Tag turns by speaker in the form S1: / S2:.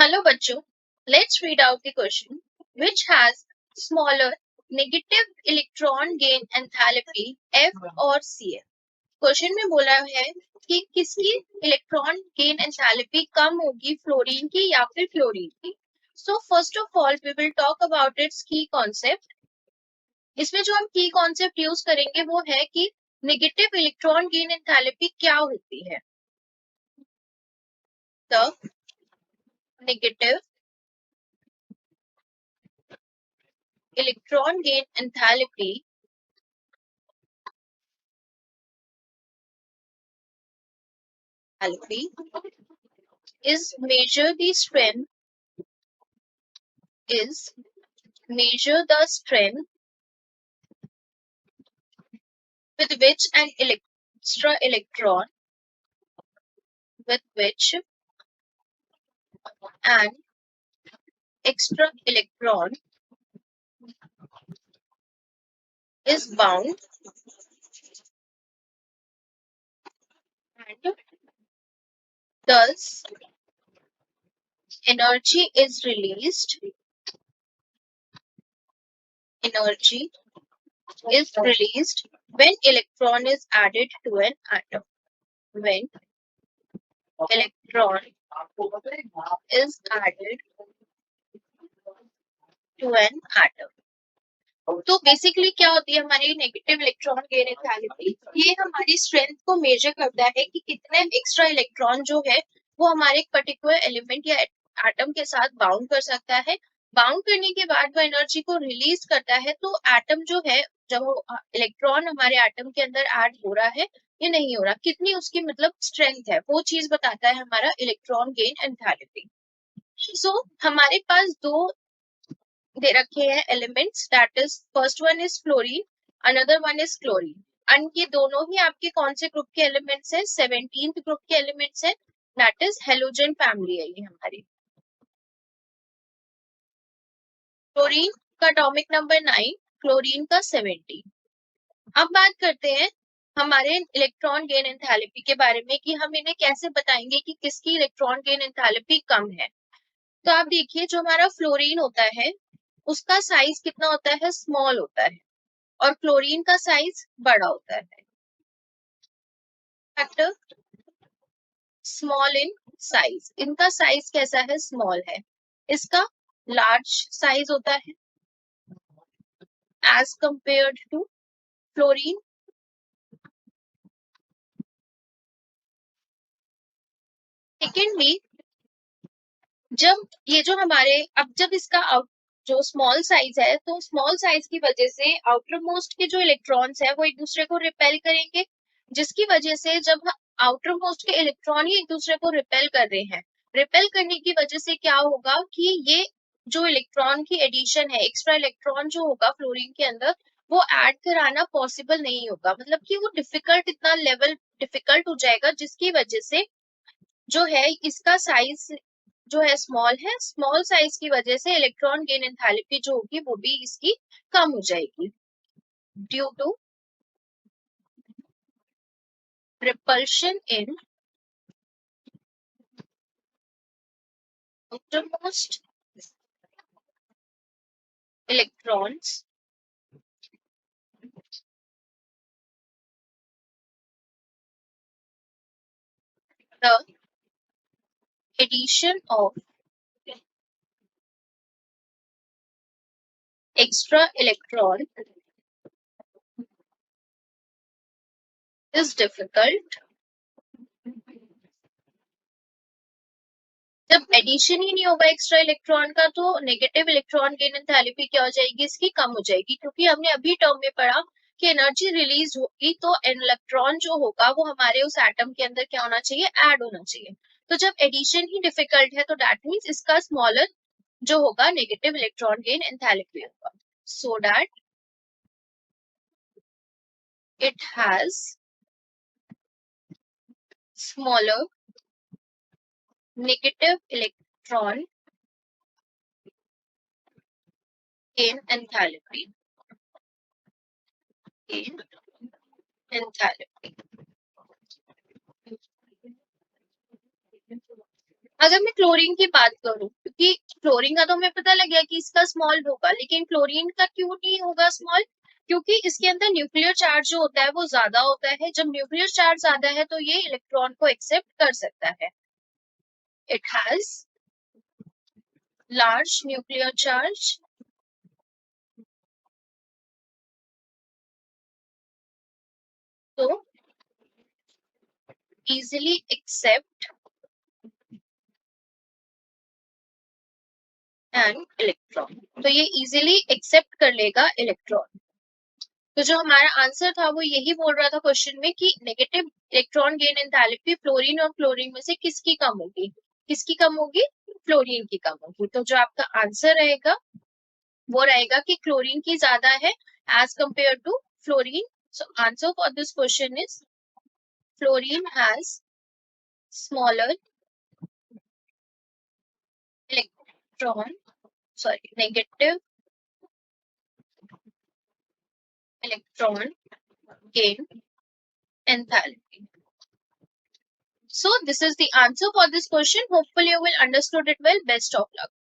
S1: Hello बच्चों, let's read out the question which has smaller negative electron gain enthalpy F और CF. Question में बोला है कि किसकी इलेक्ट्रॉन गेन एंथैल्पी कम होगी, फ्लोरीन की या फिर क्लोरीन की. So first of all we will talk about its key concept. इसमें जो हम की कॉन्सेप्ट यूज करेंगे वो है कि नेगेटिव इलेक्ट्रॉन गेन एंथैल्पी क्या होती है. The negative electron gain enthalpy is measure the strength with which an extra electron with which an extra electron is bound and thus energy is released when electron is added to an atom. When electron is added to an atom. तो basically क्या होती है हमारी negative electron gain enthalpy. ये हमारी strength को major करता है कि कितने एक्स्ट्रा इलेक्ट्रॉन जो है वो हमारे एक पर्टिकुलर एलिमेंट या एटम के साथ बाउंड कर सकता है. बाउंड करने के बाद वो एनर्जी को रिलीज करता है. तो एटम जो है, जब इलेक्ट्रॉन हमारे एटम के अंदर ऐड हो रहा है या नहीं हो रहा, कितनी उसकी मतलब स्ट्रेंथ है, वो चीज बताता है हमारा इलेक्ट्रॉन गेन एंथैल्पी. सो हमारे पास दो दे रखे हैं elements, that is first one is fluorine, another one is chlorine. And ये दोनों ही आपके कौन से ग्रुप के एलिमेंट्स हैं? 17th ग्रुप के एलिमेंट्स हैं, दैट इज हेलोजन फैमिली है ये हमारी. फ्लोरीन का एटॉमिक नंबर 9, क्लोरीन का 17. अब बात करते हैं हमारे इलेक्ट्रॉन गेन एंथैल्पी के बारे में कि हम इन्हें कैसे बताएंगे कि किसकी इलेक्ट्रॉन गेन एंथैल्पी कम है. तो आप देखिए, जो हमारा फ्लोरीन होता है उसका साइज कितना होता है? स्मॉल होता है. और क्लोरीन का साइज बड़ा होता है. फैक्टर स्मॉल इन साइज, इनका साइज कैसा है? स्मॉल है. इसका लार्ज साइज होता है as compared to fluorine. Secondly, जब ये जो हमारे अब जब इसका जो स्मॉल साइज है, तो स्मॉल साइज की वजह से आउटर मोस्ट के जो इलेक्ट्रॉन्स है वो एक दूसरे को रिपेल करेंगे, जिसकी वजह से जब आउटर मोस्ट के इलेक्ट्रॉन ही एक दूसरे को रिपेल कर रहे हैं, रिपेल करने की वजह से क्या होगा कि ये जो इलेक्ट्रॉन की एडिशन है, एक्स्ट्रा इलेक्ट्रॉन जो होगा फ्लोरीन के अंदर, वो ऐड कराना पॉसिबल नहीं होगा. मतलब कि वो डिफिकल्ट, इतना लेवल डिफिकल्ट हो जाएगा, जिसकी वजह से जो है इसका साइज जो है स्मॉल है. स्मॉल साइज की वजह से इलेक्ट्रॉन गेन एंथैल्पी जो होगी वो भी इसकी कम हो जाएगी due to repulsion in outermost electrons the addition of extra electron is difficult. जब एडिशन ही नहीं होगा एक्स्ट्रा इलेक्ट्रॉन का, तो नेगेटिव इलेक्ट्रॉन गेन एंथैल्पी क्या हो जाएगी? इसकी कम हो जाएगी, क्योंकि हमने अभी टर्म में पढ़ा कि एनर्जी रिलीज होगी तो इलेक्ट्रॉन जो होगा वो हमारे उस एटम के अंदर क्या होना चाहिए? ऐड होना चाहिए. तो जब एडिशन ही डिफिकल्ट है तो दैट मीन्स इसका स्मॉलर जो होगा नेगेटिव इलेक्ट्रॉन गेन एंथैल्पी होगा. So that it has smaller negative electron gain enthalpy. अगर मैं क्लोरीन की बात करूं, क्योंकि क्लोरीन का तो हमें पता लग गया कि इसका स्मॉल होगा, लेकिन क्लोरीन का क्यों नहीं होगा स्मॉल? क्योंकि इसके अंदर न्यूक्लियर चार्ज जो होता है वो ज्यादा होता है। जब न्यूक्लियर चार्ज ज्यादा है तो ये इलेक्ट्रॉन को एक्सेप्ट कर सकता है। It has large nuclear charge, तो easily accept an electron, तो ये easily accept कर लेगा इलेक्ट्रॉन। तो जो हमारा आंसर था वो यही बोल रहा था क्वेश्चन में कि negative electron gain enthalpy fluorine और क्लोरीन में से किसकी कम होगी? किसकी कम होगी? फ्लोरीन की कम होगी। तो जो आपका आंसर रहेगा वो रहेगा कि क्लोरीन की ज्यादा है as compare to fluorine. So answer for this question is fluorine has smaller electron, sorry, negative electron gain enthalpy. So this is the answer for this question. Hopefully you will understood it well. Best of luck.